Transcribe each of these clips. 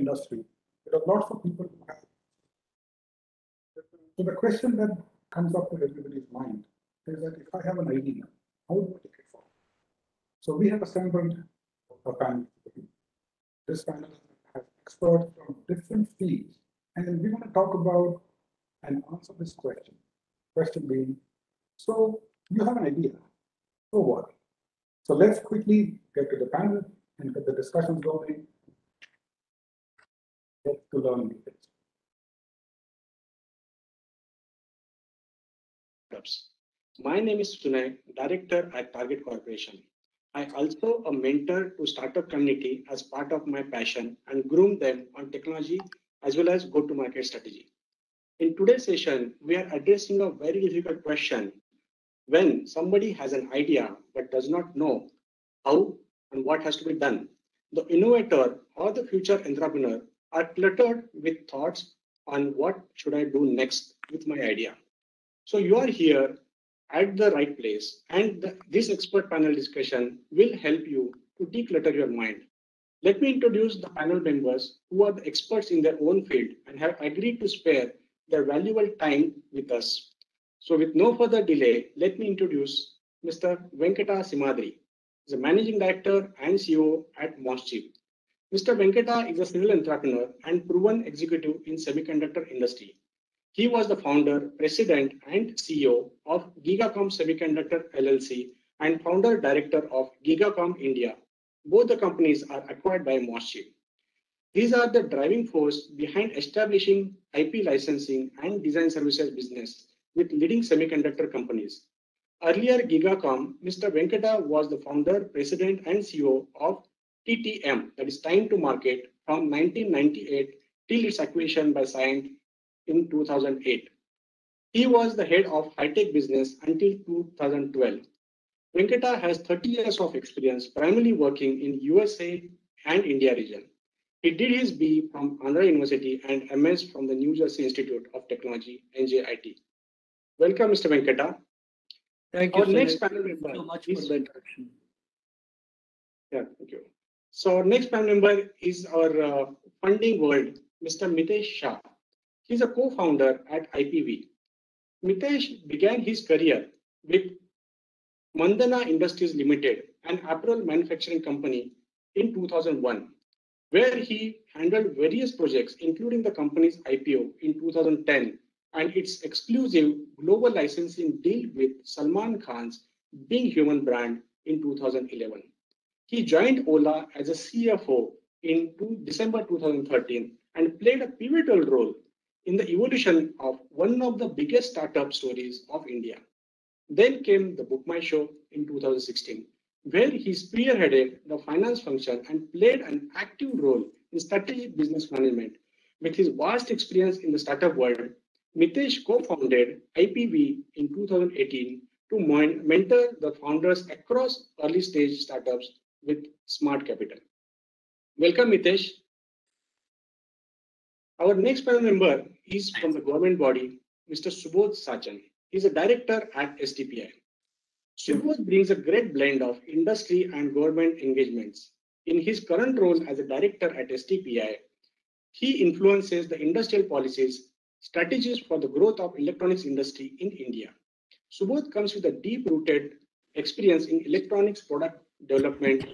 industry, there are lots of people who have. So the question that comes up in everybody's mind is that if I have an idea, how do I take it forward? So we have assembled a panel. This panel has experts from different fields, and we want to talk about and answer this question. Question being, so you have an idea, so what? So let's quickly get to the panel and get the discussions going. Get to learn new things. My name is Sunay, Director at Target Corporation. I also a mentor to startup community as part of my passion and groom them on technology as well as go-to-market strategy. In today's session, we are addressing a very difficult question. When somebody has an idea but does not know how and what has to be done, the innovator or the future entrepreneur are cluttered with thoughts on what should I do next with my idea. So you are here at the right place, and this expert panel discussion will help you to declutter your mind. Let me introduce the panel members who are the experts in their own field and have agreed to spare their valuable time with us. So with no further delay, let me introduce Mr. Venkata Simadri, the Managing Director and CEO at Moschip. Mr. Venkata is a serial entrepreneur and proven executive in semiconductor industry. He was the founder, president, and CEO of Gigacom Semiconductor LLC and founder director of Gigacom India. Both the companies are acquired by Moschip. These are the driving force behind establishing IP licensing and design services business with leading semiconductor companies. Earlier Gigacom, Mr. Venkata was the founder, president, and CEO of TTM, that is Time to Market, from 1998 till its acquisition by Cyient in 2008. He was the head of high-tech business until 2012. Venkata has 30 years of experience, primarily working in USA and India region. He did his B from Andhra University and MS from the New Jersey Institute of Technology, NJIT. Welcome, Mr. Venkata. Thank you. Our next panel member so much for the introduction. Yeah, thank you. So our next panel member is our funding world, Mr. Mitesh Shah. He's a co-founder at IPV. Mitesh began his career with Mandana Industries Limited, an apparel manufacturing company, in 2001, where he handled various projects, including the company's IPO in 2010 and its exclusive global licensing deal with Salman Khan's Being Human brand in 2011. He joined Ola as a CFO in December 2013 and played a pivotal role in the evolution of one of the biggest startup stories of India. Then came the Book My Show in 2016, where he spearheaded the finance function and played an active role in strategic business management. With his vast experience in the startup world, Mitesh co-founded IPV in 2018 to mentor the founders across early stage startups with smart capital. Welcome, Mitesh. Our next panel member is from the government body, Mr. Subodh Sachan. He's a director at STPI. Subodh brings a great blend of industry and government engagements. In his current role as a director at STPI, he influences the industrial policies, strategies for the growth of electronics industry in India. Subodh comes with a deep-rooted experience in electronics product development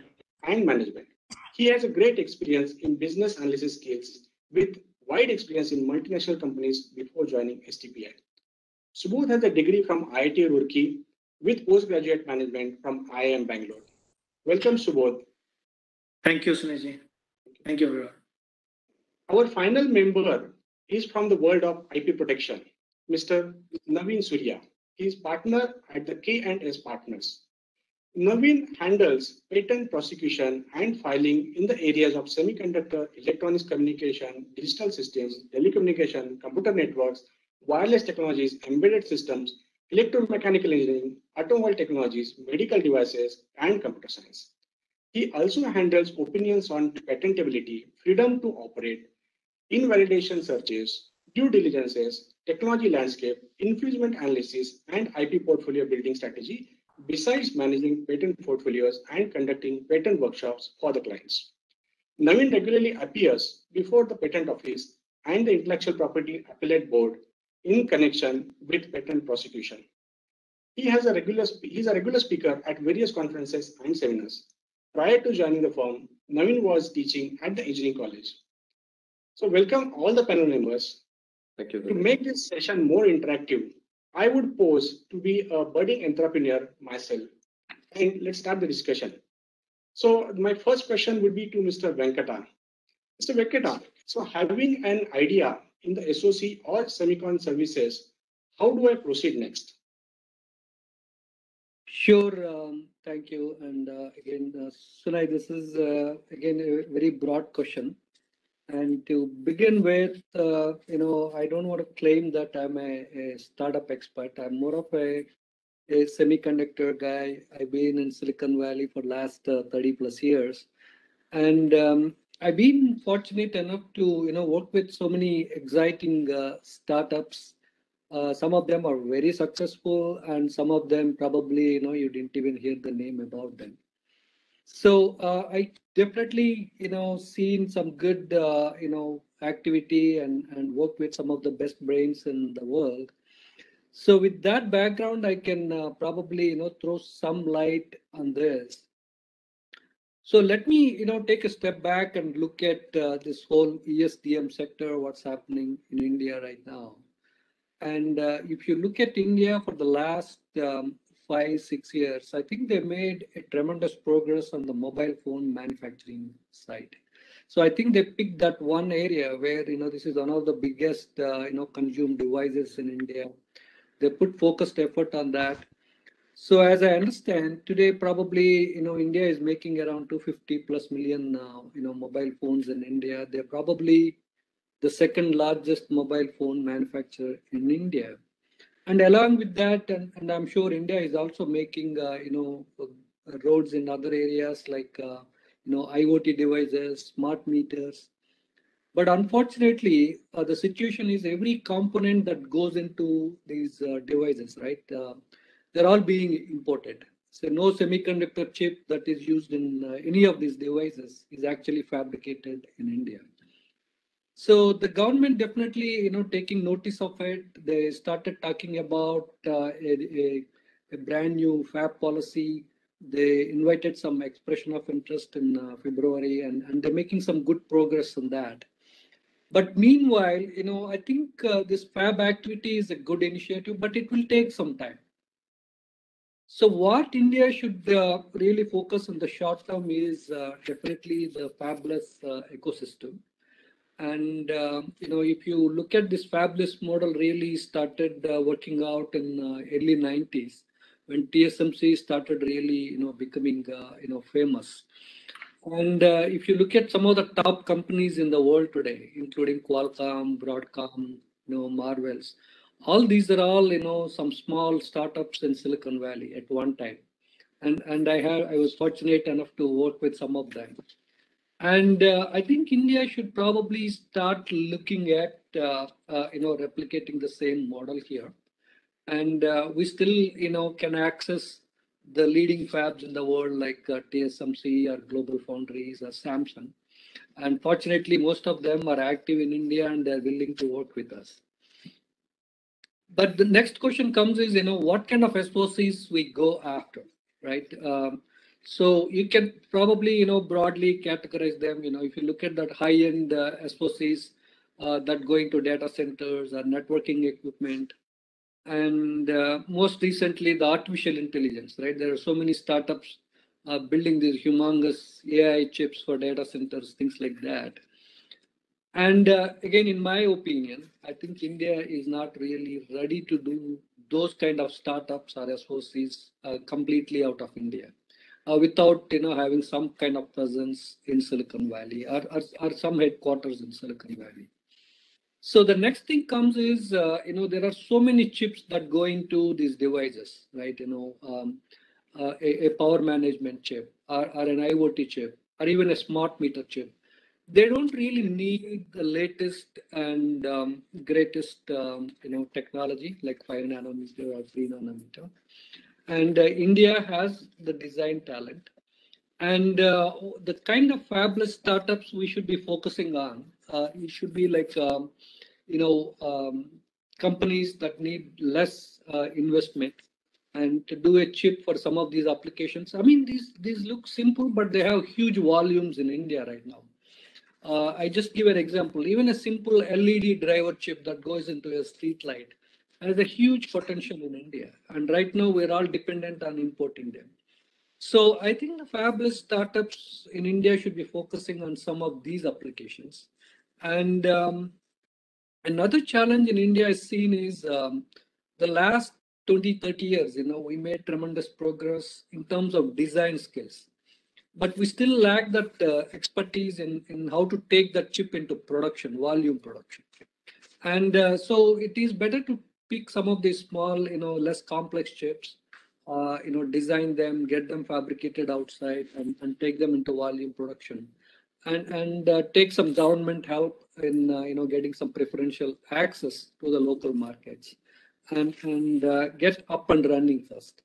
and management. He has a great experience in business analysis skills with wide experience in multinational companies before joining STPI. Subodh has a degree from IIT Roorkee with postgraduate management from IIM Bangalore. Welcome, Subodh. Thank you, Sunayji. Thank you, everyone. Our final member is from the world of IP protection, Mr. Navin Surya. He is partner at the K&S Partners. Navin handles patent prosecution and filing in the areas of semiconductor, electronics communication, digital systems, telecommunication, computer networks, wireless technologies, embedded systems, electromechanical engineering, automobile technologies, medical devices, and computer science. He also handles opinions on patentability, freedom to operate, invalidation searches, due diligences, technology landscape, infringement analysis, and IP portfolio building strategy, besides managing patent portfolios and conducting patent workshops for the clients. Navin regularly appears before the Patent Office and the Intellectual Property Appellate Board in connection with patent prosecution. He is a regular speaker at various conferences and seminars. Prior to joining the firm, Navin was teaching at the engineering college. So welcome all the panel members. Thank you. To make this session more interactive, I would pose to be a budding entrepreneur myself. And let's start the discussion. So my first question would be to Mr. Venkata. Mr. Venkata, so having an idea in the SOC or semicon services, how do I proceed next? Sure, thank you. And again, Sunay, this is again a very broad question. And to begin with, I don't want to claim that I'm a startup expert. I'm more of a semiconductor guy. I've been in Silicon Valley for last 30 plus years. And I've been fortunate enough to, work with so many exciting startups. Some of them are very successful, and some of them probably, you didn't even hear the name about them. So I definitely, seen some good, activity and work with some of the best brains in the world. So with that background, I can probably, throw some light on this. So let me, take a step back and look at this whole ESDM sector, what's happening in India right now. And if you look at India for the last 5-6 years, I think they made a tremendous progress on the mobile phone manufacturing side. So I think they picked that one area where, this is one of the biggest, consumed devices in India. They put focused effort on that. So as I understand today, probably, India is making around 250 plus million, mobile phones in India. They're probably the second largest mobile phone manufacturer in India. And along with that, and I'm sure India is also making, roads in other areas like, IoT devices, smart meters. But unfortunately, the situation is every component that goes into these devices, right? They're all being imported. So no semiconductor chip that is used in any of these devices is actually fabricated in India. So the government definitely, taking notice of it. They started talking about a brand new fab policy. They invited some expression of interest in February, and they're making some good progress on that. But meanwhile, I think this fab activity is a good initiative, but it will take some time. So what India should really focus on the short term is definitely the fabless ecosystem. And if you look at this fabless model, really started working out in early 90s when TSMC started really becoming famous. And if you look at some of the top companies in the world today, including Qualcomm, Broadcom, Marvels, all these are all some small startups in Silicon Valley at one time. And I was fortunate enough to work with some of them. And I think India should probably start looking at replicating the same model here. And we still can access the leading fabs in the world like TSMC or Global Foundries or Samsung. And fortunately, most of them are active in India and they're willing to work with us. But the next question comes is, what kind of SOCs we go after, right? So you can probably, broadly categorize them. If you look at that high-end SOCs that go into data centers or networking equipment, and most recently the artificial intelligence, right? There are so many startups building these humongous AI chips for data centers, things like that. And again, in my opinion, I think India is not really ready to do those kind of startups or SOCs completely out of India without having some kind of presence in Silicon Valley or some headquarters in Silicon Valley. So the next thing comes is, there are so many chips that go into these devices, right? A power management chip or an IoT chip or even a smart meter chip. They don't really need the latest and greatest, technology like 5 nanometer or 3 nanometer. And India has the design talent. And the kind of fabless startups we should be focusing on, it should be like, you know, companies that need less investment and to do a chip for some of these applications. I mean, these look simple, but they have huge volumes in India right now. I just give an example. Even a simple LED driver chip that goes into a street light has a huge potential in India. And right now, we're all dependent on importing them. So I think the fabless startups in India should be focusing on some of these applications. And another challenge in India I've seen is the last 20, 30 years, we made tremendous progress in terms of design skills. But we still lack that expertise in how to take that chip into production, volume production. And so it is better to pick some of these small, less complex chips, design them, get them fabricated outside, and take them into volume production, and take some government help in, getting some preferential access to the local markets, and get up and running first.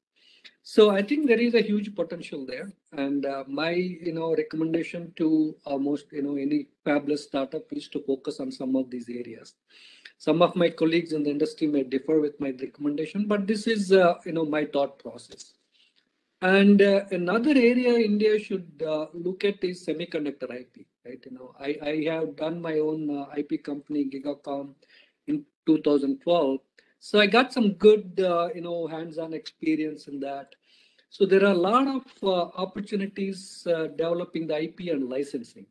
So I think there is a huge potential there, and my recommendation to almost any fabless startup is to focus on some of these areas. Some of my colleagues in the industry may differ with my recommendation, but this is my thought process. And another area India should look at is semiconductor IP. Right, I have done my own IP company, Gigacom, in 2012. So I got some good hands-on experience in that. So there are a lot of opportunities developing the IP and licensing.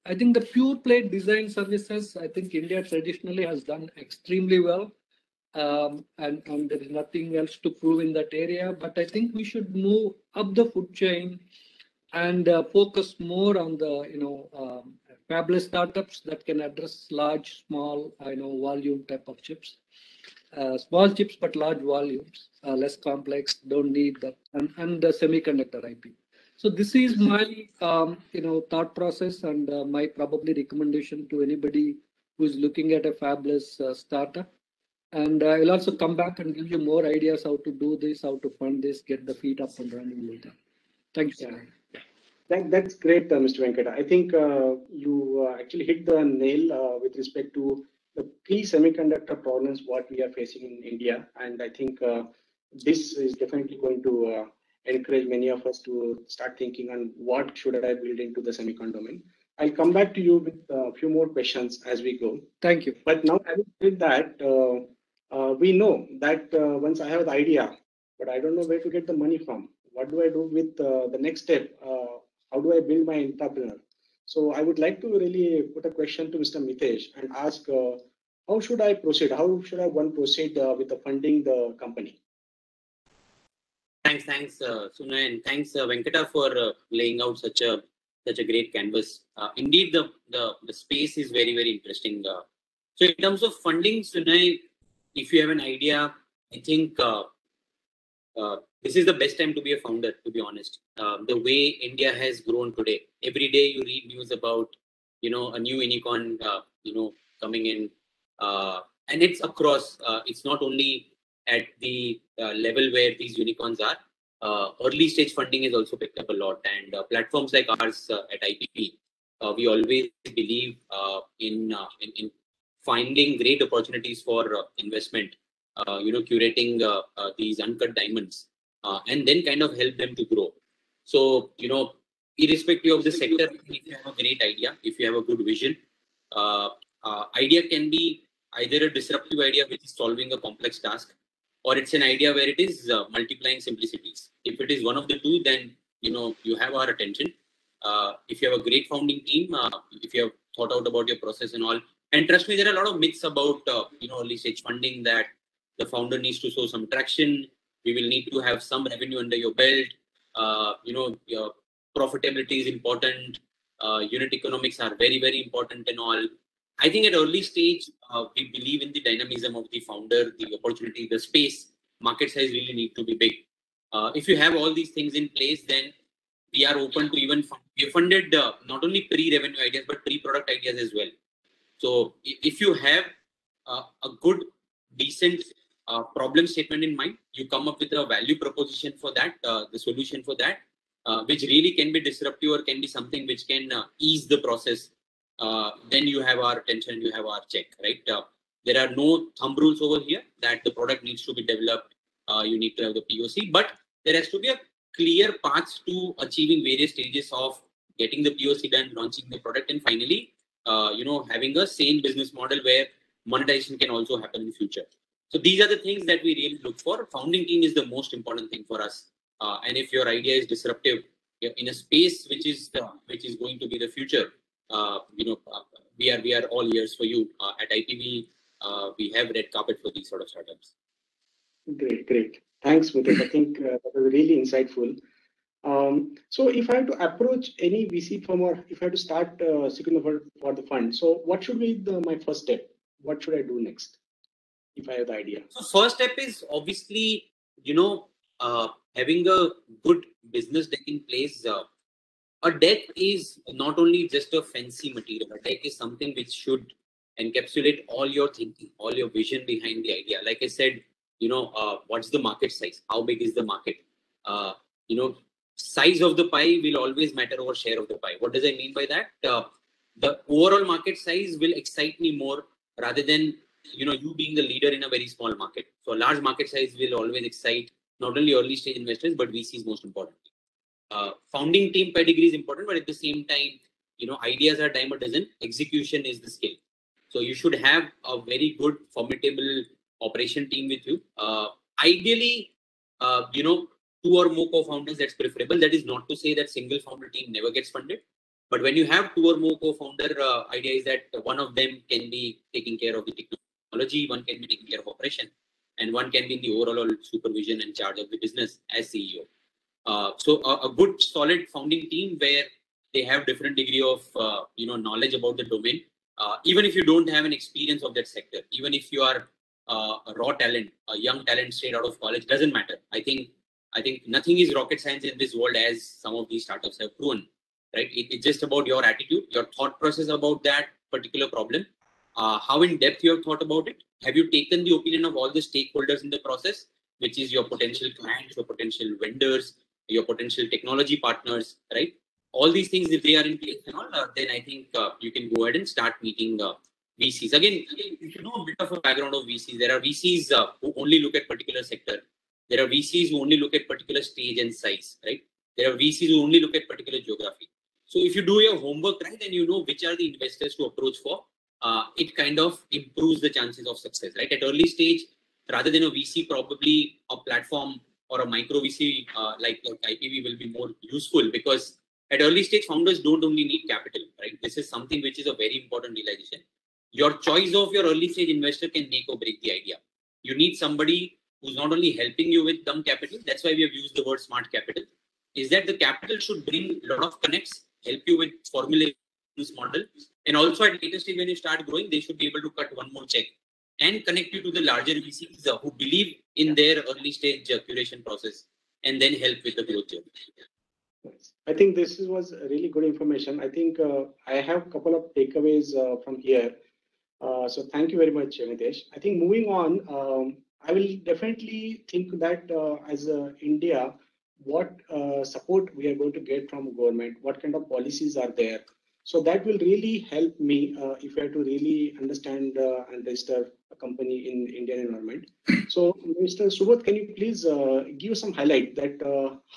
I think the pure play design services, I think India traditionally has done extremely well. And there is nothing else to prove in that area. But I think we should move up the food chain and focus more on the fabless startups that can address large, small, volume type of chips. Small chips but large volumes, less complex, don't need that, and the semiconductor IP. So this is my thought process, and my probably recommendation to anybody who is looking at a fabless startup. And I will also come back and give you more ideas how to do this, how to fund this, get the feet up and running later. Thank you. That's great, Mr. Venkata. I think you actually hit the nail with respect to the key semiconductor problems what we are facing in India, and I think this is definitely going to encourage many of us to start thinking on what should I build into the semicon domain. I'll come back to you with a few more questions as we go. Thank you. But now, having said that, we know that once I have the idea, but I don't know where to get the money from. What do I do with the next step? How do I build my entrepreneur? So I would like to really put a question to Mr. Mitesh and ask, how should I proceed? How should one proceed with the funding the company? Thanks, Sunay, and thanks, Venkata, for laying out such a great canvas. Indeed, the space is very, very interesting. So in terms of funding, Sunay, if you have an idea, I think this is the best time to be a founder, to be honest. The way India has grown today, every day you read news about, a new unicorn, coming in, and it's across. It's not only at the level where these unicorns are. Early stage funding is also picked up a lot, and platforms like ours at IPP, we always believe in finding great opportunities for investment. Curating these uncut diamonds, and then kind of help them to grow. So, irrespective of the sector, if you have a great idea, if you have a good vision, idea can be either a disruptive idea which is solving a complex task, or it's an idea where it is multiplying simplicities. If it is one of the two, then you have our attention. If you have a great founding team, if you have thought out about your process and all, and trust me, there are a lot of myths about early stage funding, that the founder needs to show some traction. We will need to have some revenue under your belt. Your profitability is important. Unit economics are very, very important and all. I think at early stage, we believe in the dynamism of the founder, the opportunity, the space. Market size really need to be big. If you have all these things in place, then we are open to even we funded not only pre-revenue ideas, but pre-product ideas as well. So if you have a good, decent problem statement in mind, you come up with a value proposition for that, the solution for that, which really can be disruptive or can be something which can ease the process, then you have our attention, you have our check, right? There are no thumb rules over here that the product needs to be developed. You need to have the POC, but there has to be a clear path to achieving various stages of getting the POC done, launching the product, and finally, having a sane business model where monetization can also happen in the future. So these are the things that we really look for. Founding team is the most important thing for us. And if your idea is disruptive in a space which is going to be the future, we are all ears for you. At IPV, we have red carpet for these sort of startups. Great. Thanks, Mukesh. I think that was really insightful. So if I have to approach any VC firm or if I have to start seeking for the fund, so what should be my first step? What should I do next if I have the idea? So first step is obviously, having a good business deck in place. A deck is not only just a fancy material. A deck is something which should encapsulate all your thinking, all your vision behind the idea. Like I said, what's the market size? How big is the market? Size of the pie will always matter over share of the pie. What does I mean by that? The overall market size will excite me more rather than you being the leader in a very small market. So a large market size will always excite not only early stage investors but VCs most importantly. Founding team pedigree is important, but at the same time, ideas are dime a dozen. Execution is the skill. So you should have a very good, formidable operation team with you. Ideally, 2 or more co-founders, that's preferable. That is not to say that single founder team never gets funded. But when you have 2 or more co-founder, idea is that one of them can be taking care of the technology, one can be taking care of operation, and one can be in the overall supervision and charge of the business as CEO. So a good solid founding team where they have different degree of knowledge about the domain. Even if you don't have an experience of that sector, even if you are a raw talent, a young talent straight out of college, doesn't matter. I think nothing is rocket science in this world, as some of these startups have proven. Right? It's just about your attitude, your thought process about that particular problem. How in depth you have thought about it. Have you taken the opinion of all the stakeholders in the process, which is your potential clients, your potential vendors, your potential technology partners, right? All these things, if they are in place and all, then I think you can go ahead and start meeting VCs. Again, you should know a bit of a background of VCs. There are VCs who only look at particular sector. There are VCs who only look at particular stage and size, right? There are VCs who only look at particular geography. So if you do your homework right, then you know which are the investors to approach for. It kind of improves the chances of success, right? At early stage, rather than a VC, probably a platform or a micro VC like IPV will be more useful, because at early stage, founders don't only need capital, right? This is something which is a very important realization. Your choice of your early stage investor can make or break the idea. You need somebody who's not only helping you with dumb capital, that's why we have used the word smart capital, is that the capital should bring a lot of connects, help you with formulating this model. And also at later stage, when you start growing, they should be able to cut one more check and connect you to the larger VCs who believe in their early stage curation process and then help with the growth journey. I think this was really good information. I think I have a couple of takeaways from here. So thank you very much, Nitesh. I think moving on, I will definitely think that as India, what support we are going to get from government, what kind of policies are there. So that will really help me if I have to really understand and register a company in Indian environment. So Mr. Subodh, can you please give some highlight that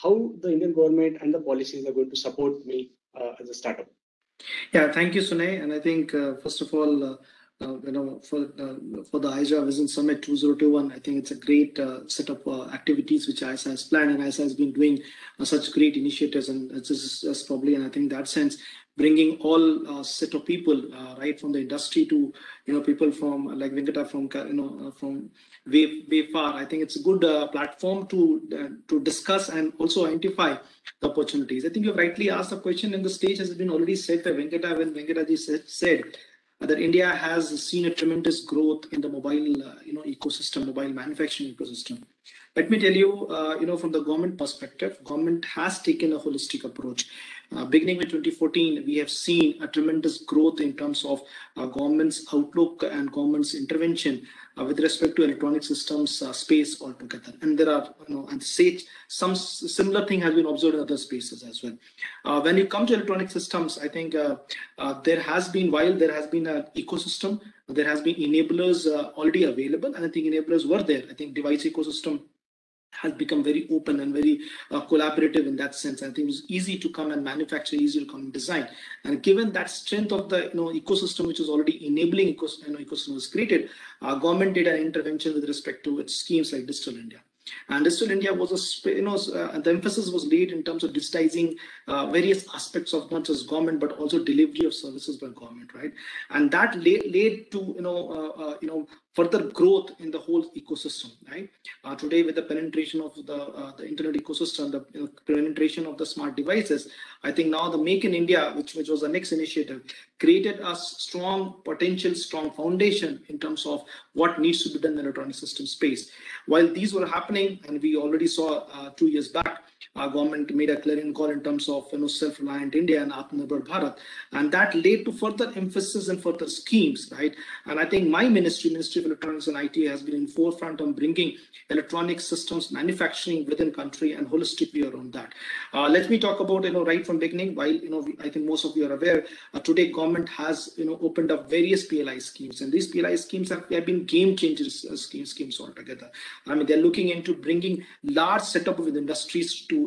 how the Indian government and the policies are going to support me as a startup? Yeah, thank you, Sunay. And I think first of all, for the IESA Vision Summit 2021, I think it's a great set of activities which IESA has planned, and IESA has been doing such great initiatives, and this is probably, and I think that sense, bringing all set of people right from the industry to people from like Venkata from way far. I think it's a good platform to discuss and also identify the opportunities. I think you rightly asked the question, and the stage has been already set by Venkata when Venkataji said that India has seen a tremendous growth in the mobile ecosystem, mobile manufacturing ecosystem. Let me tell you, from the government perspective, government has taken a holistic approach. beginning with 2014, we have seen a tremendous growth in terms of government's outlook and government's intervention with respect to electronic systems space altogether. And there are, and say some similar thing has been observed in other spaces as well. When you come to electronic systems, I think there has been, while there has been an ecosystem, there has been enablers already available, and I think enablers were there. I think device ecosystem has become very open and very collaborative in that sense. I think it's easy to come and manufacture, easy to come and design. And given that strength of the ecosystem, which is already enabling ecosystem was created, government did an intervention with respect to its schemes like Digital India. And Digital India was the emphasis was laid in terms of digitizing various aspects of not just government but also delivery of services by government, right? And that led to further growth in the whole ecosystem, right? Today, with the penetration of the internet ecosystem, the penetration of the smart devices, I think now the Make in India, which was the next initiative, created a strong potential, strong foundation in terms of what needs to be done in the electronic system space. While these were happening, and we already saw 2 years back, our government made a clarion call in terms of self-reliant India and Atmanirbhar Bharat, and that led to further emphasis and further schemes, right? And I think my Ministry of Electronics and IT, has been in forefront on bringing electronic systems manufacturing within country and holistically around that. Let me talk about right from beginning. While I think most of you are aware, today government has opened up various PLI schemes, and these PLI schemes have been game changers schemes altogether. I mean, they're looking into bringing large setup of industries to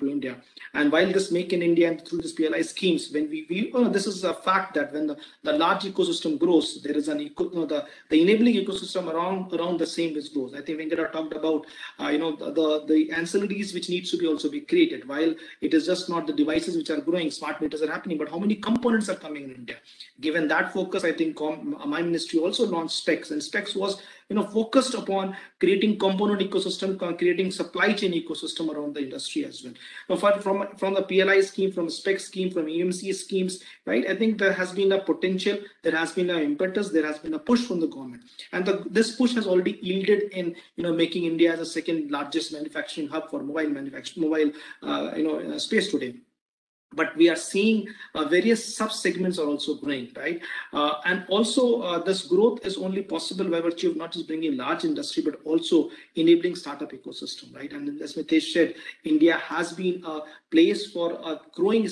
India. And while this Make in India and through this PLI schemes, when this is a fact that when the large ecosystem grows, there is the enabling ecosystem around the same which grows. I think Venkata talked about the ancillaries which needs to be also be created. While it is just not the devices which are growing, smart meters are happening, but how many components are coming in India? Given that focus, I think my ministry also launched SPECS, and SPECS was focused upon creating component ecosystem, creating supply chain ecosystem around the industry as well. Now, from the PLI scheme, from the SPEC scheme, from EMC schemes, right? I think there has been a potential, there has been an impetus, there has been a push from the government, and this push has already yielded in making India as the second largest manufacturing hub for mobile space today. But we are seeing various sub-segments are also growing, right? And also this growth is only possible by virtue of not just bringing large industry, but also enabling startup ecosystem, right? And as Mitesh said, India has been a place for a growing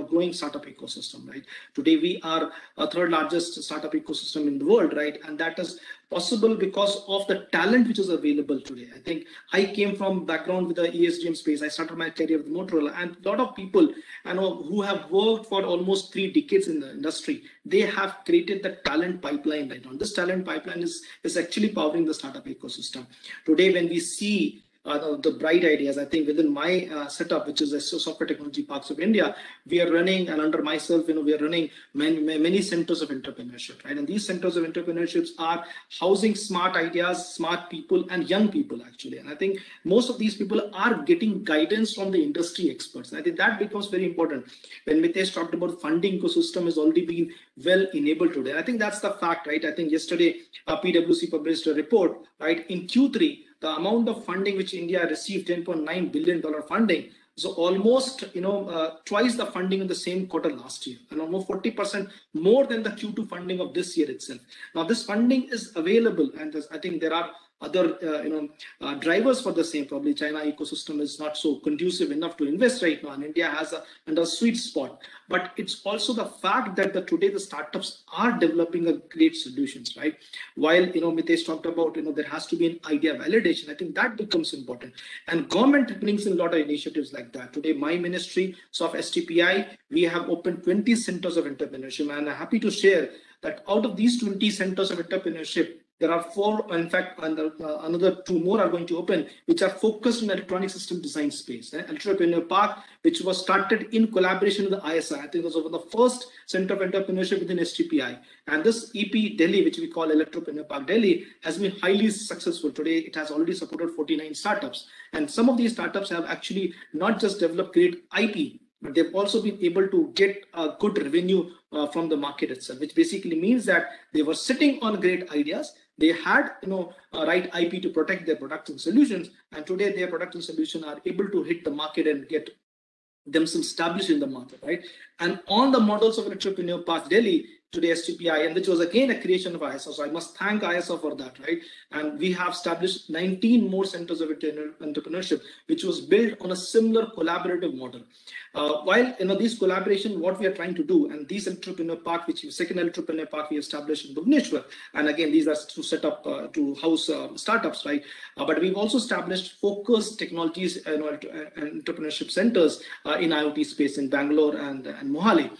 growing startup ecosystem, right? Today, we are a third largest startup ecosystem in the world, right? And that is possible because of the talent which is available today. I think I came from background with the ESDM space. I started my career with Motorola, and a lot of people who have worked for almost 3 decades in the industry, they have created the talent pipeline right now. This talent pipeline is actually powering the startup ecosystem. Today, when we see the bright ideas, I think within my setup, which is the Software Technology Parks of India, we are running, and under myself, we are running many centers of entrepreneurship, right? And these centers of entrepreneurships are housing smart ideas, smart people, and young people actually. And I think most of these people are getting guidance from the industry experts. And I think that becomes very important. When Mitesh talked about funding ecosystem has already been well enabled today. I think that's the fact, right? I think yesterday PwC published a report, right? In Q3, the amount of funding which India received, $10.9 billion funding, so almost twice the funding in the same quarter last year, and almost 40% more than the Q2 funding of this year itself. Now this funding is available, and I think there are other drivers for the same. Probably China ecosystem is not so conducive enough to invest right now, and India has a sweet spot. But it's also the fact that today the startups are developing a great solutions, right? While Mitesh talked about there has to be an idea validation, I think that becomes important, and government brings in a lot of initiatives like that. Today, my ministry, SOF STPI, we have opened 20 centers of entrepreneurship, and I'm happy to share that out of these 20 centers of entrepreneurship, there are 4, in fact, and another 2 more are going to open, which are focused in electronic system design space. Entrepreneur Park, which was started in collaboration with the IESA. I think it was over the first center of entrepreneurship within STPI. And this EP Delhi, which we call Electropreneur Park Delhi, has been highly successful. Today, it has already supported 49 startups. And some of these startups have actually not just developed great IP, but they've also been able to get a good revenue from the market itself, which basically means that they were sitting on great ideas. They had right IP to protect their products and solutions, and today their products and solutions are able to hit the market and get themselves established in the market, right? And on the models of entrepreneur path Delhi, today STPI, and which was again a creation of IESA. So I must thank IESA for that, right? And we have established 19 more centers of entrepreneurship, which was built on a similar collaborative model. While these collaboration, what we are trying to do, and these entrepreneur park, which is second entrepreneur park we established in Bhubaneswar, and again these are to set up to house startups, right? But we've also established focused technologies and entrepreneurship centers in IoT space in Bangalore and Mohali.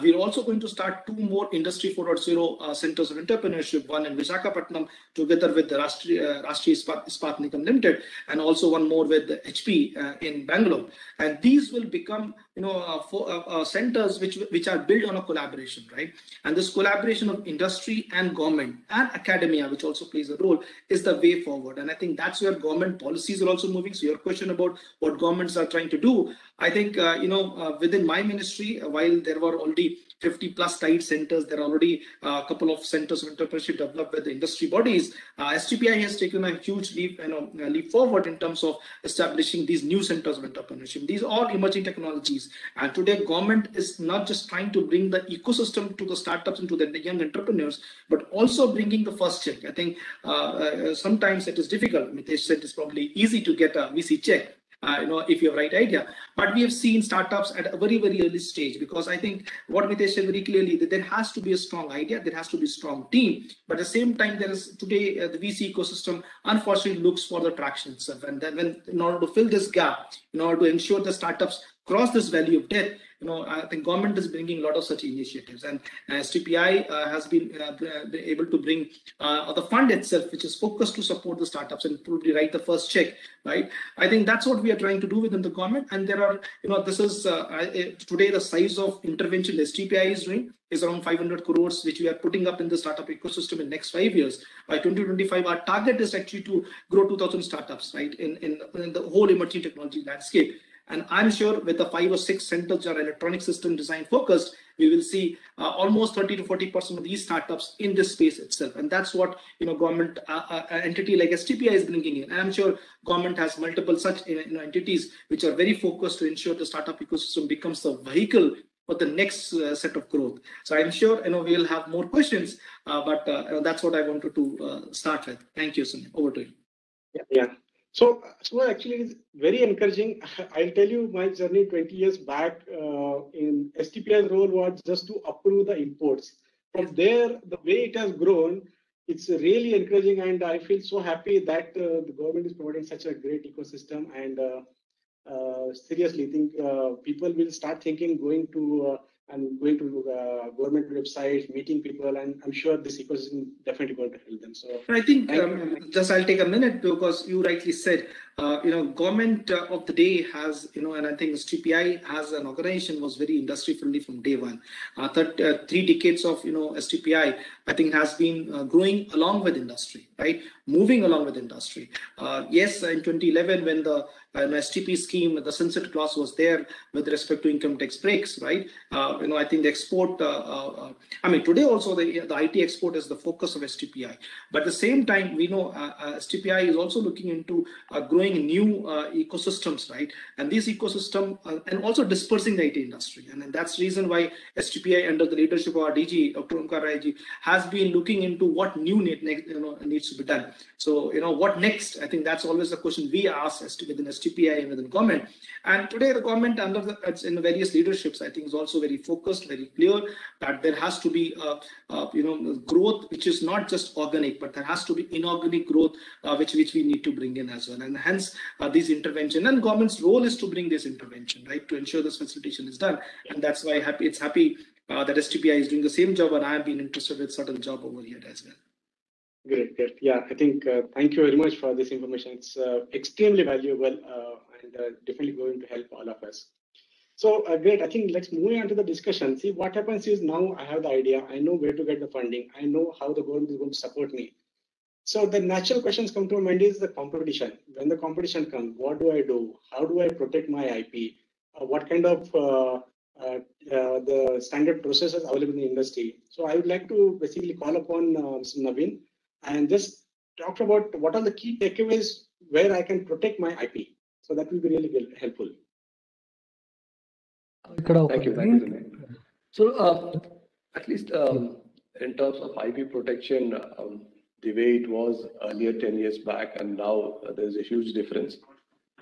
We're also going to start 2 more Industry 4.0 centers of entrepreneurship, one in Visakhapatnam together with the Rashtriya Ispat Nigam Limited, and also one more with the HP in Bangalore. And these will become centers which are built on a collaboration, right? And this collaboration of industry and government and academia, which also plays a role, is the way forward. And I think that's where government policies are also moving. So your question about what governments are trying to do, I think within my ministry, while there were already 50 plus tied centers, there are already a couple of centers of entrepreneurship developed with the industry bodies. STPI has taken a huge leap forward in terms of establishing these new centers of entrepreneurship. These are emerging technologies, and today government is not just trying to bring the ecosystem to the startups and to the young entrepreneurs, but also bringing the first check. I think sometimes it is difficult. Mitesh said it's probably easy to get a VC check. If you have right idea, but we have seen startups at a very, very early stage, because I think what Mitesh said very clearly, that there has to be a strong idea, there has to be a strong team, but at the same time, there is today the VC ecosystem unfortunately looks for the traction itself, and then in order to fill this gap, in order to ensure the startups cross this valley of death, I think government is bringing a lot of such initiatives, and STPI has been able to bring the fund itself, which is focused to support the startups and probably write the first check, right? I think that's what we are trying to do within the government, and there are, this is today the size of intervention STPI is doing is around 500 crores, which we are putting up in the startup ecosystem in next 5 years. By 2025, our target is actually to grow 2,000 startups, right, in the whole emerging technology landscape. And I'm sure with the 5 or 6 centers that are electronic system design focused, we will see almost 30 to 40% of these startups in this space itself. And that's what government entity like STPI is bringing in. And I'm sure government has multiple such entities which are very focused to ensure the startup ecosystem becomes the vehicle for the next set of growth. So I'm sure we'll have more questions, but that's what I wanted to start with. Thank you, Sunil. Over to you. Yeah. So actually, it's very encouraging. I'll tell you my journey 20 years back in STPI's role was just to approve the imports. From there, the way it has grown, it's really encouraging, and I feel so happy that the government is providing such a great ecosystem. And seriously, I think people will start thinking going to government websites, meeting people, and I'm sure this ecosystem definitely going to help them. So I think just I'll take a minute, because you rightly said, government of the day has, and I think STPI as an organization was very industry friendly from day one. 3 decades of STPI, I think, has been growing along with industry, right? Moving along with industry. Yes, in 2011, when the STP scheme, the sunset clause was there with respect to income tax breaks, right? I think the export, today also the IT export is the focus of STPI. But at the same time, we know STPI is also looking into growing new ecosystems, right? And this ecosystem, and also dispersing the IT industry. And that's the reason why STPI, under the leadership of our DG, Dr. Omkar Rai, has been looking into what new needs to be done. So, what next? I think that's always the question we ask within STPI and within government. And today the government, in the various leaderships, I think is also very focused, very clear that there has to be growth which is not just organic, but there has to be inorganic growth which we need to bring in as well. And hence this intervention, and government's role is to bring this intervention, right, to ensure this facilitation is done. And that's why it's happy that STPI is doing the same job, and I have been interested with certain job over here as well. Great. Yeah, I think thank you very much for this information. It's extremely valuable and definitely going to help all of us. So great. I think let's move on to the discussion. See, what happens is now I have the idea. I know where to get the funding. I know how the government is going to support me. So the natural questions come to my mind is the competition. When the competition comes, what do I do? How do I protect my IP? What kind of the standard processes available in the industry? So I would like to basically call upon Mr. Navin and just talk about what are the key takeaways where I can protect my IP. So that will be really helpful. Thank you, Sunil. So, at least in terms of IP protection, the way it was earlier 10 years back and now there's a huge difference.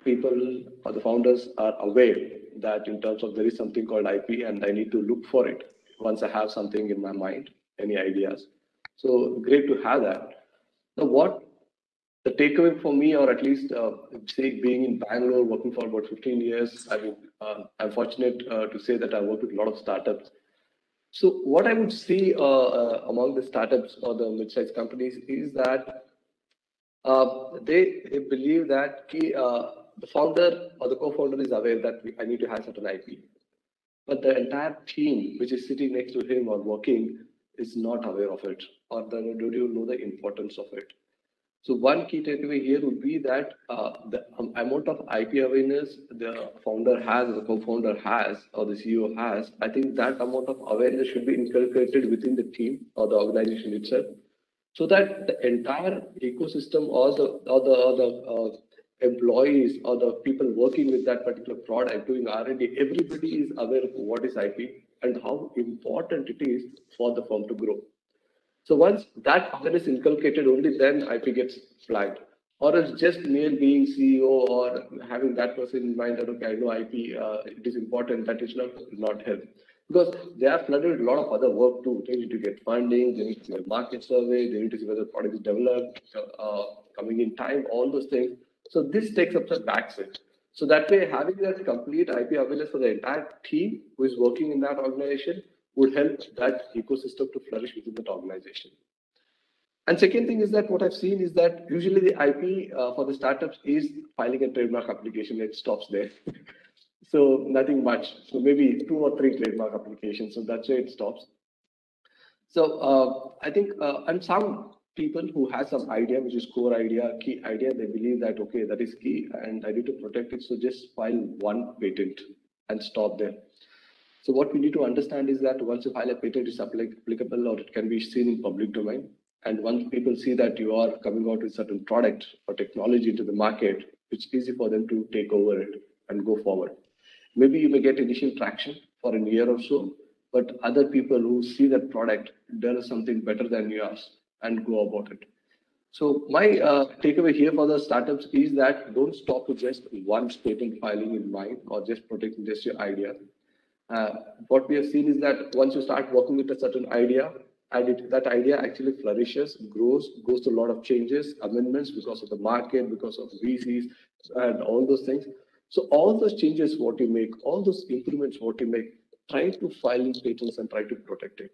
People or the founders are aware that in terms of there is something called IP and I need to look for it once I have something in my mind, any ideas. So great to have that. Now, what the takeaway for me, or at least say being in Bangalore, working for about 15 years, I mean, I'm fortunate to say that I work with a lot of startups. So what I would see among the startups or the mid-sized companies is that they believe that the founder or the co-founder is aware that I need to have certain IP, but the entire team which is sitting next to him or working is not aware of it, or don't even know the importance of it. So one key takeaway here would be that the amount of IP awareness the founder has, the co-founder has, or the CEO has, I think that amount of awareness should be inculcated within the team or the organization itself, so that the entire ecosystem or the employees or the people working with that particular product doing R&D, everybody is aware of what is IP and how important it is for the firm to grow. So once that awareness is inculcated, only then IP gets flagged. Or else just mere being CEO or having that person in mind that, okay, I know IP, it is important, that is not help. Because they are flooded with a lot of other work too. They need to get funding, they need to see a market survey, they need to see whether the product is developed, coming in time, all those things. So this takes up the backseat. So that way, having that complete IP awareness for the entire team who is working in that organization would help that ecosystem to flourish within that organization. And second thing is that what I've seen is that usually the IP for the startups is filing a trademark application. It stops there. So nothing much. So maybe 2 or 3 trademark applications. So that's where it stops. So I think, and some people who have some idea, which is core idea, key idea, they believe that, okay, that is key and I need to protect it. So just file one patent and stop there. So what we need to understand is that once you file a patent, it's applicable or it can be seen in public domain. And once people see that you are coming out with certain product or technology into the market, it's easy for them to take over it and go forward. Maybe you may get initial traction for a year or so, but other people who see that product does something better than yours and go about it. So my takeaway here for the startups is that don't stop with just one patent filing in mind or just protecting just your idea. What we have seen is that once you start working with a certain idea, and that idea actually flourishes, grows, goes through a lot of changes, amendments because of the market, because of VCs, and all those things. So all those changes, what you make, all those improvements, what you make, try to file in patents and try to protect it.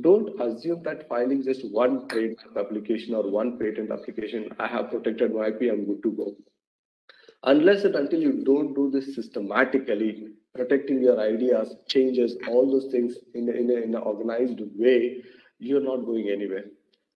Don't assume that filing just one trademark application or one patent application, I have protected my IP, I'm good to go. Unless and until you don't do this systematically, protecting your ideas, changes, all those things in an organized way, you're not going anywhere.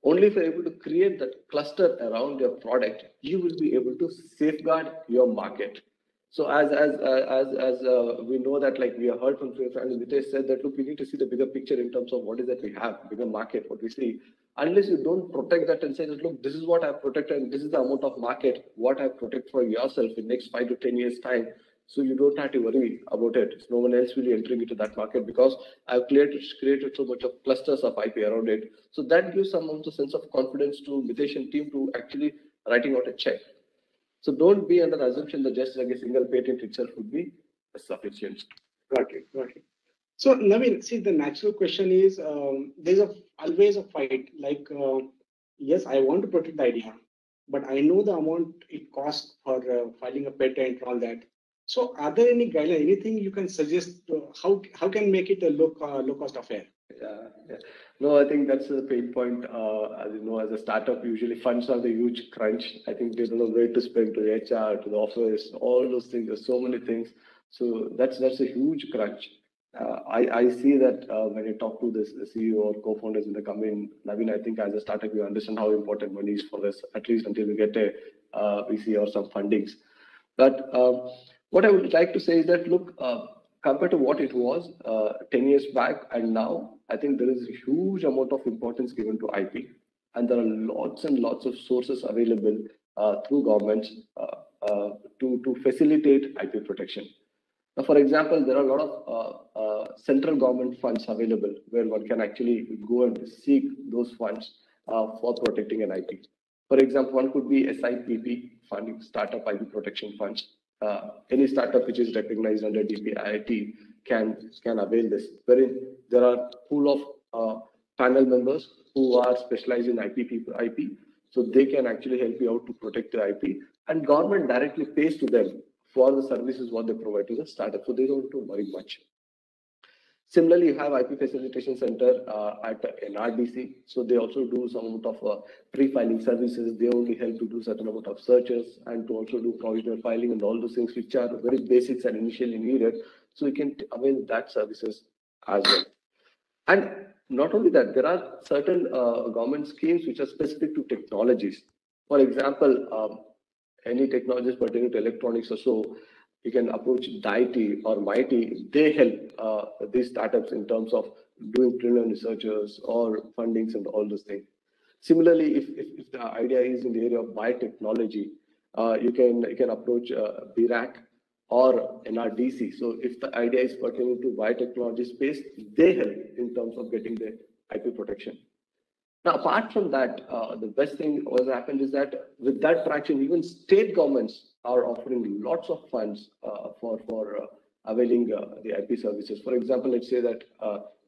Only if you're able to create that cluster around your product, you will be able to safeguard your market. So as we know that, like we have heard from and Mitesh said that, look, we need to see the bigger picture in terms of what is that we have, bigger market, what we see. Unless you don't protect that and say that, look, this is what I've protected and this is the amount of market, what I protect for yourself in next 5 to 10 years time. So you don't have to worry about it. No one else will be entering into that market because I've created so much of clusters of IP around it. So that gives some of the sense of confidence to Mitesh and team to actually writing out a check. So don't be under the assumption that just like a single patent itself would be sufficient. Got it. So Navin, see, the natural question is, there's always a fight. Like, yes, I want to protect the idea, but I know the amount it costs for filing a patent and all that. So are there any guidelines, anything you can suggest how can make it a low cost affair? Yeah. No, I think that's the pain point. As you know, as a startup, usually funds are the huge crunch. I think they don't know where to spend, to HR, to the office, all those things. There's so many things. So that's a huge crunch. I see that when I talk to the CEO or co-founders in the company, Navin, I think as a startup, you understand how important money is for us, at least until we get a VC or some fundings. But what I would like to say is that, look, compared to what it was 10 years back and now, I think there is a huge amount of importance given to IP. And there are lots and lots of sources available through governments to facilitate IP protection. Now, for example, there are a lot of central government funds available where one can actually go and seek those funds for protecting an IP. For example, one could be SIPP funding, Startup IP Protection Funds. Any startup which is recognized under DPIIT can avail this, wherein there are pool of panel members who are specialized in IP, so they can actually help you out to protect the IP, and government directly pays to them for the services what they provide to the startup, so they don't have to worry much. Similarly, you have IP Facilitation Center at NRDC, so they also do some amount of pre-filing services. They only help to do certain amount of searches and to also do provisional filing and all those things which are very basics and initially needed. So you can avail that services as well. And not only that, there are certain government schemes which are specific to technologies. For example, any technologies pertaining to electronics or so, you can approach DIT or MIT. They help these startups in terms of doing preliminary researches or fundings and all those things. Similarly, if the idea is in the area of biotechnology, you can approach BRAC or NRDC. So if the idea is pertaining to biotechnology space, they help in terms of getting the IP protection. Now, apart from that, the best thing what happened is that with that traction, even state governments are offering lots of funds for availing the IP services. For example, let's say that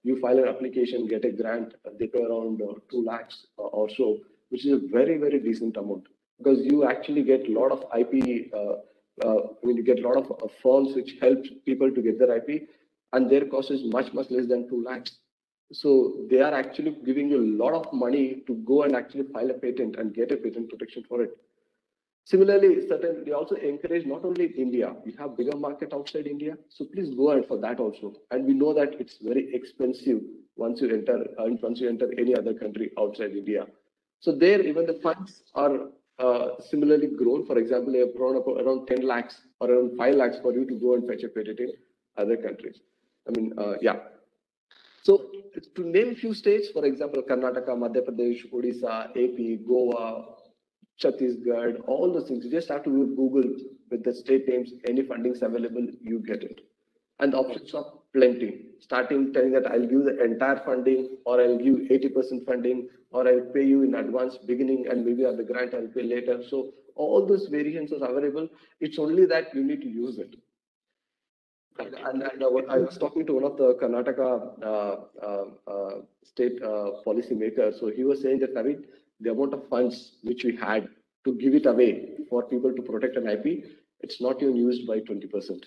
you file an application, get a grant, they pay around 2 lakhs or so, which is a very, very decent amount, because you actually get a lot of IP. You get a lot of firms which help people to get their IP, and their cost is much, much less than 2 lakhs. So they are actually giving you a lot of money to go and actually file a patent and get a patent protection for it. Similarly, they also encourage not only in India, we have bigger market outside India, so please go ahead for that also. And we know that it's very expensive once you enter any other country outside India. So there, even the funds are similarly grown. For example, they have grown up around 10 lakhs or around 5 lakhs for you to go and fetch a patent in other countries. Yeah. So to name a few states, for example, Karnataka, Madhya Pradesh, Odisha, AP, Goa, Chhattisgarh, all those things. You just have to Google with the state names, any fundings available, you get it. And the options are plenty. Starting telling that I'll give the entire funding, or I'll give 80% funding, or I'll pay you in advance beginning, and maybe at the grant I'll pay later. So all those variations are available. It's only that you need to use it. And I was talking to one of the Karnataka state policymakers. So he was saying that, Navin, the amount of funds which we had to give it away for people to protect an IP, it's not even used by 20%.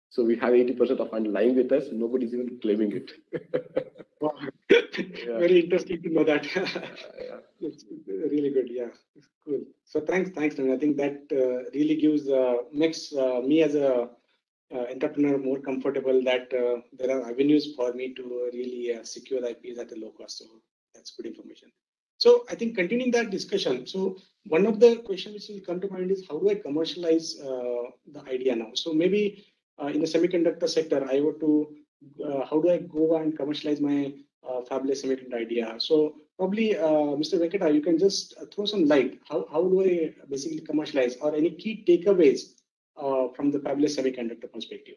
So we have 80% of fund lying with us. Nobody's even claiming it. Yeah. Very interesting to know that. Yeah. It's really good. Yeah, it's cool. So thanks, Navin. I think that really makes me as a entrepreneur more comfortable that there are avenues for me to really secure IPs at a low cost. So that's good information. So I think continuing that discussion, so one of the questions which will come to mind is how do I commercialize the idea now? So maybe in the semiconductor sector, I were to, how do I go and commercialize my fabulous semiconductor idea? So probably, Mr. Venkata, you can just throw some light. How do I basically commercialize, or any key takeaways from the fabulous semiconductor perspective?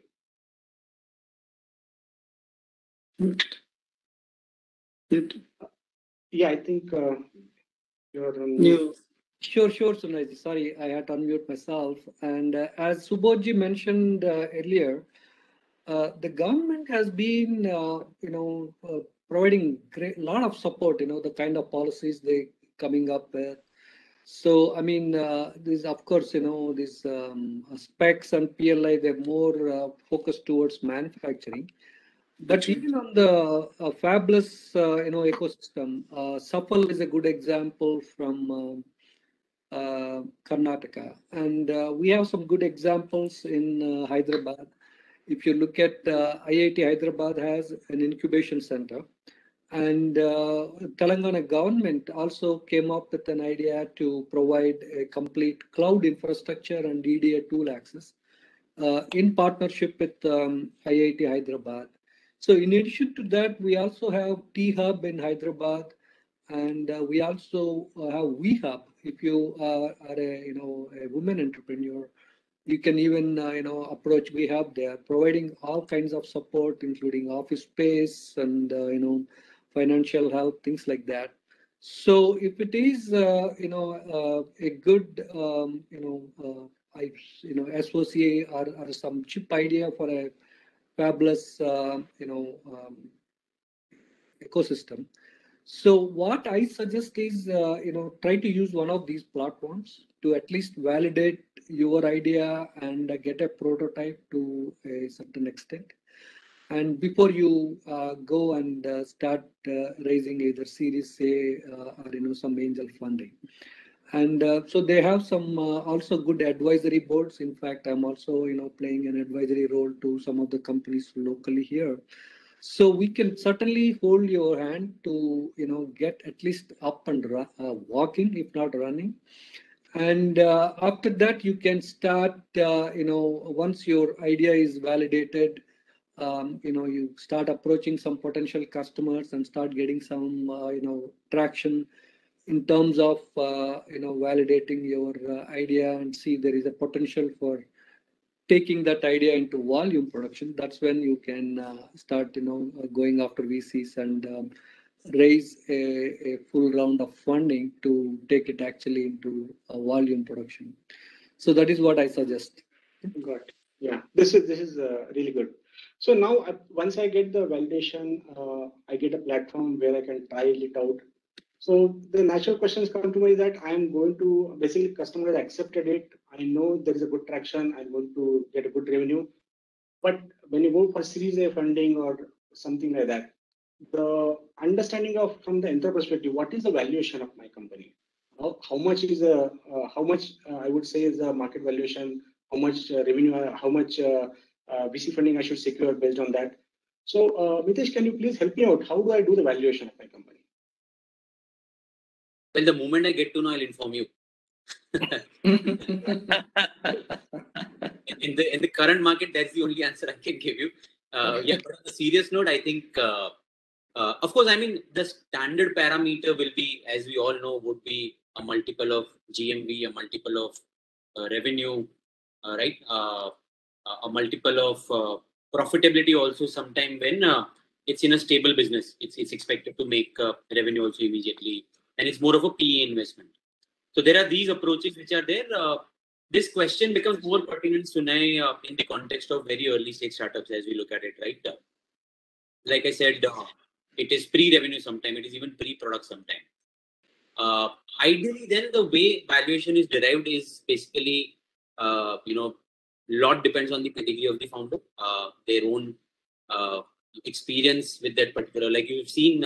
Yeah, I think you're on mute. Sure, Sunay. Sorry, I had to unmute myself. And as Subodhji mentioned earlier, the government has been, providing a lot of support. The kind of policies they coming up with. So, I mean, this, of course, these specs and PLI, they're more focused towards manufacturing. But even on the fabless, ecosystem, Safal is a good example from Karnataka. And we have some good examples in Hyderabad. If you look at IIT Hyderabad has an incubation center. And Telangana government also came up with an idea to provide a complete cloud infrastructure and EDA tool access in partnership with IIT Hyderabad. So in addition to that, we also have T-Hub in Hyderabad, and we also have WeHub. If you are a woman entrepreneur, You can even, approach. We have, they are providing all kinds of support, including office space and, financial help, things like that. So if it is, a good, SOC or some chip idea for a fabulous, ecosystem. So what I suggest is, try to use one of these platforms to at least validate your idea and get a prototype to a certain extent. And before you go and start raising either Series A or some angel funding. And so they have some also good advisory boards. In fact, I'm also playing an advisory role to some of the companies locally here. So we can certainly hold your hand to get at least up and walking, if not running. And after that, you can start. Once your idea is validated, you start approaching some potential customers and start getting some traction in terms of validating your idea and see if there is a potential for taking that idea into volume production. That's when you can start going after VCs and raise a full round of funding to take it actually into a volume production. So that is what I suggest. Got it. Yeah, this is really good. So now once I get the validation, I get a platform where I can try it out. So the natural questions come to me that I'm going to basically customer has accepted it. I know there is a good traction. I'm going to get a good revenue. But when you go for Series A funding or something like that, the understanding of from the entrepreneur perspective, what is the valuation of my company? How much is I would say is the market valuation? How much revenue? How much VC funding I should secure based on that? So Mitesh, can you please help me out? How do I do the valuation of my company? Well, the moment I get to know, I'll inform you. in the current market, that's the only answer I can give you. Yeah, but on a serious note, I think, of course, I mean, the standard parameter will be, as we all know, would be a multiple of GMV, a multiple of revenue, right? A multiple of profitability also sometime when it's in a stable business. It's expected to make revenue also immediately. And it's more of a PE investment. So there are these approaches which are there. This question becomes more pertinent, Sunay, in the context of very early stage startups as we look at it, right? Like I said, it is pre-revenue sometime, it is even pre-product sometime. Ideally, then the way valuation is derived is basically, lot depends on the pedigree of the founder, their own experience with that particular, like you've seen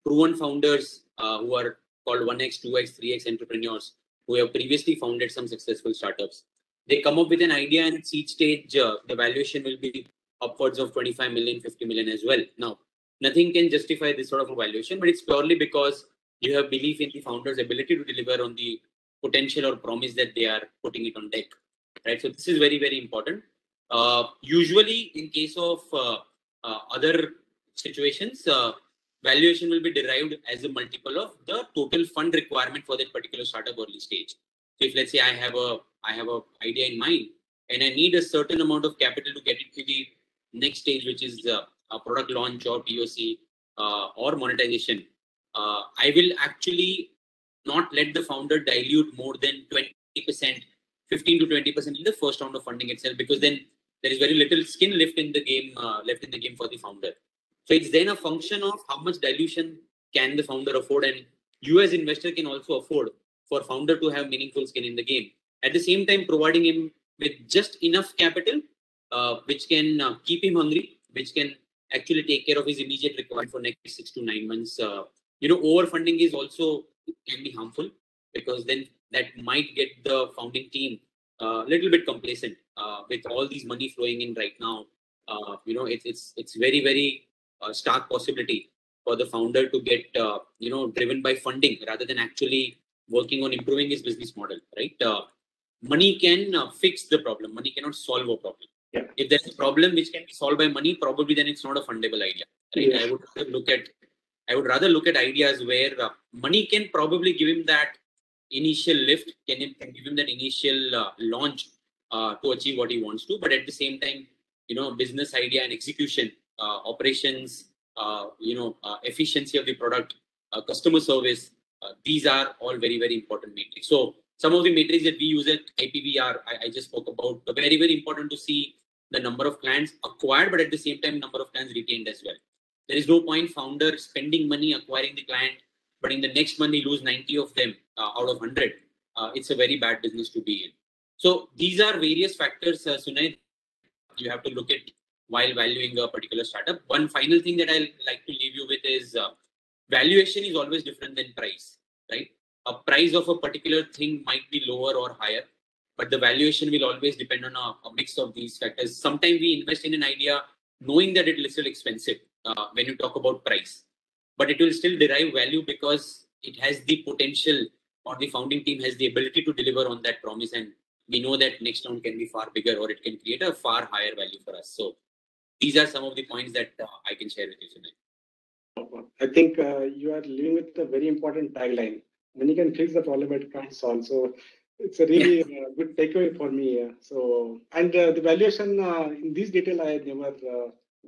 proven founders who are called 1x, 2x, 3x entrepreneurs who have previously founded some successful startups. They come up with an idea, and at each stage, the valuation will be upwards of 25 million, 50 million as well. Now, nothing can justify this sort of a valuation, but it's purely because you have belief in the founder's ability to deliver on the potential or promise that they are putting it on deck, right? So this is very, very important. Usually, in case of other situations, valuation will be derived as a multiple of the total fund requirement for that particular startup early stage. So if let's say I have a idea in mind and I need a certain amount of capital to get it to the next stage, which is a product launch or POC or monetization, I will actually not let the founder dilute more than 20%, 15 to 20% in the first round of funding itself, because then there is very little skin left in the game for the founder. So it's then a function of how much dilution can the founder afford, and you as investor can also afford for founder to have meaningful skin in the game. At the same time, providing him with just enough capital, which can keep him hungry, which can actually take care of his immediate requirement for next 6 to 9 months. Overfunding is also can be harmful, because then that might get the founding team a little bit complacent with all these money flowing in right now. It's very, very stark possibility for the founder to get driven by funding rather than actually working on improving his business model, right? Money can fix the problem. Money cannot solve a problem. Yeah. If there's a problem which can be solved by money, probably then it's not a fundable idea, right? Yeah. I would rather look at ideas where money can probably give him that initial lift, can give him that initial launch to achieve what he wants to. But at the same time, business idea and execution, operations, efficiency of the product, customer service, these are all very, very important metrics. So some of the metrics that we use at IPV are, I just spoke about, very, very important to see the number of clients acquired, but at the same time, number of clients retained as well. There is no point founder spending money acquiring the client, but in the next month, he lose 90 of them out of 100. It's a very bad business to be in. So these are various factors, Sunay, you have to look at while valuing a particular startup. One final thing that I'll like to leave you with is valuation is always different than price, right? A price of a particular thing might be lower or higher, but the valuation will always depend on a mix of these factors. Sometimes we invest in an idea knowing that it is still expensive when you talk about price, but it will still derive value because it has the potential, or the founding team has the ability to deliver on that promise, and we know that next round can be far bigger, or it can create a far higher value for us. So these are some of the points that I can share with you tonight. I think you are living with a very important tagline. Money can fix the problem, but it can't solve. So it's a really good takeaway for me. And the valuation in this detail, I never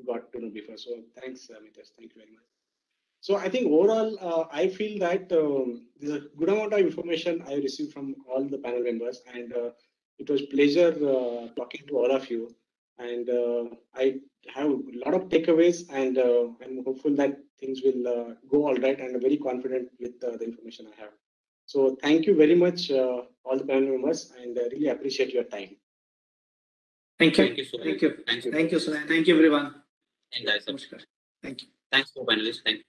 got to know before. So thanks, Mitesh. Thank you very much. So I think overall, I feel that there's a good amount of information I received from all the panel members, and it was pleasure talking to all of you. And I have a lot of takeaways, and I'm hopeful that things will go all right, and I'm very confident with the information I have. So thank you very much, all the panel members, and I really appreciate your time. Thank you. Thank you, Sunay. Thank you. Thank you. Thank you, Sunay. Thank you, everyone. And guys, Namaskar. Thank you. thanks for panelists. Thank you.